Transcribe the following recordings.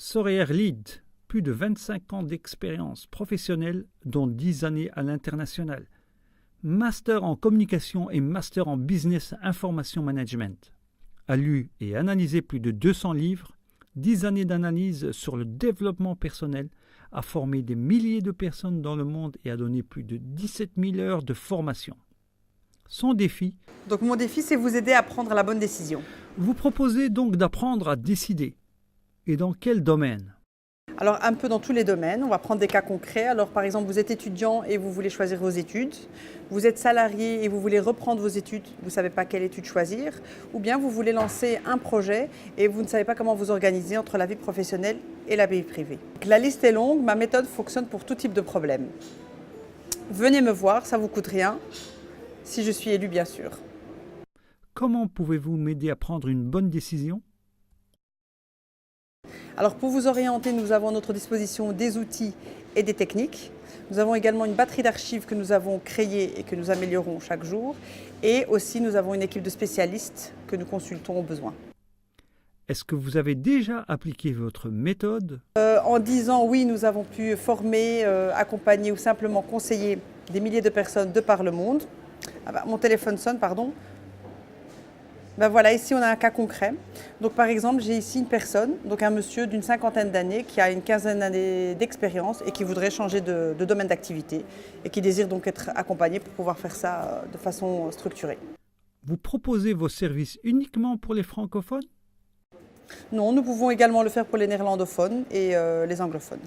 Sorayer Lead, plus de 25 ans d'expérience professionnelle, dont 10 années à l'international. Master en communication et master en business information management. A lu et analysé plus de 200 livres, 10 années d'analyse sur le développement personnel, a formé des milliers de personnes dans le monde et a donné plus de 17 000 heures de formation. Son défi. Donc mon défi, c'est vous aider à prendre la bonne décision. Vous proposez donc d'apprendre à décider. Et dans quel domaine ? Alors un peu dans tous les domaines, on va prendre des cas concrets. Alors par exemple, vous êtes étudiant et vous voulez choisir vos études. Vous êtes salarié et vous voulez reprendre vos études, vous ne savez pas quelle étude choisir. Ou bien vous voulez lancer un projet et vous ne savez pas comment vous organiser entre la vie professionnelle et la vie privée. Donc, la liste est longue, ma méthode fonctionne pour tout type de problème. Venez me voir, ça ne vous coûte rien, si je suis élu bien sûr. Comment pouvez-vous m'aider à prendre une bonne décision ? Alors pour vous orienter, nous avons à notre disposition des outils et des techniques. Nous avons également une batterie d'archives que nous avons créée et que nous améliorons chaque jour. Et aussi, nous avons une équipe de spécialistes que nous consultons au besoin. Est-ce que vous avez déjà appliqué votre méthode ? En 10 ans, oui, nous avons pu former, accompagner ou simplement conseiller des milliers de personnes de par le monde. Ah bah, mon téléphone sonne, pardon. Ben voilà, ici on a un cas concret. Donc par exemple, j'ai ici une personne, donc un monsieur d'une 50aine d'années qui a une 15aine d'années d'expérience et qui voudrait changer de domaine d'activité et qui désire donc être accompagné pour pouvoir faire ça de façon structurée. Vous proposez vos services uniquement pour les francophones ? Non, nous pouvons également le faire pour les néerlandophones et les anglophones.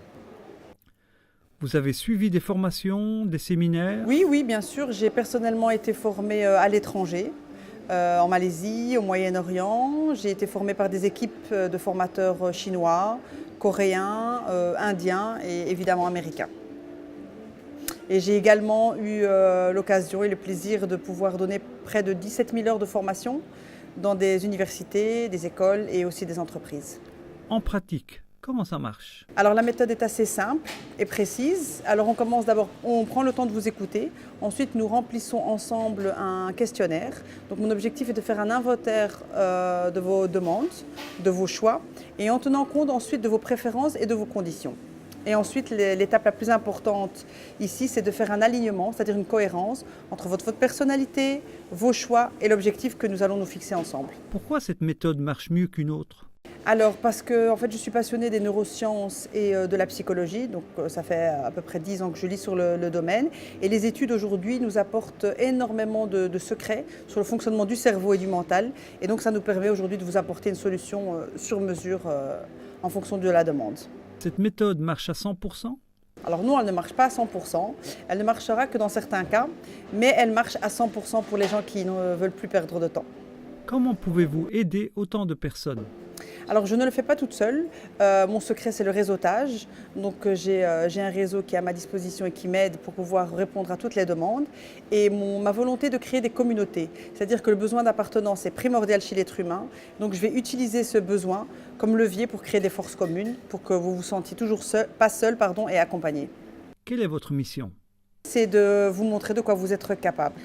Vous avez suivi des formations, des séminaires ? Oui, bien sûr. J'ai personnellement été formée à l'étranger. En Malaisie, au Moyen-Orient. J'ai été formée par des équipes de formateurs chinois, coréens, indiens et évidemment américains. Et j'ai également eu l'occasion et le plaisir de pouvoir donner près de 17 000 heures de formation dans des universités, des écoles et aussi des entreprises. En pratique, comment ça marche ? Alors la méthode est assez simple et précise. Alors on commence d'abord, on prend le temps de vous écouter. Ensuite, nous remplissons ensemble un questionnaire. Donc mon objectif est de faire un inventaire de vos demandes, de vos choix, et en tenant compte ensuite de vos préférences et de vos conditions. Et ensuite, l'étape la plus importante ici, c'est de faire un alignement, c'est-à-dire une cohérence entre votre personnalité, vos choix et l'objectif que nous allons nous fixer ensemble. Pourquoi cette méthode marche mieux qu'une autre ? Alors parce que en fait, je suis passionnée des neurosciences et de la psychologie, donc ça fait à peu près 10 ans que je lis sur le domaine. Et les études aujourd'hui nous apportent énormément de secrets sur le fonctionnement du cerveau et du mental. Et donc ça nous permet aujourd'hui de vous apporter une solution sur mesure en fonction de la demande. Cette méthode marche à 100%? Alors non, elle ne marche pas à 100%, elle ne marchera que dans certains cas, mais elle marche à 100% pour les gens qui ne veulent plus perdre de temps. Comment pouvez-vous aider autant de personnes ? Alors je ne le fais pas toute seule, mon secret c'est le réseautage, donc j'ai un réseau qui est à ma disposition et qui m'aide pour pouvoir répondre à toutes les demandes et ma volonté de créer des communautés, c'est-à-dire que le besoin d'appartenance est primordial chez l'être humain, donc je vais utiliser ce besoin comme levier pour créer des forces communes, pour que vous vous sentiez toujours pas seul et accompagné. Quelle est votre mission ? C'est de vous montrer de quoi vous êtes capable.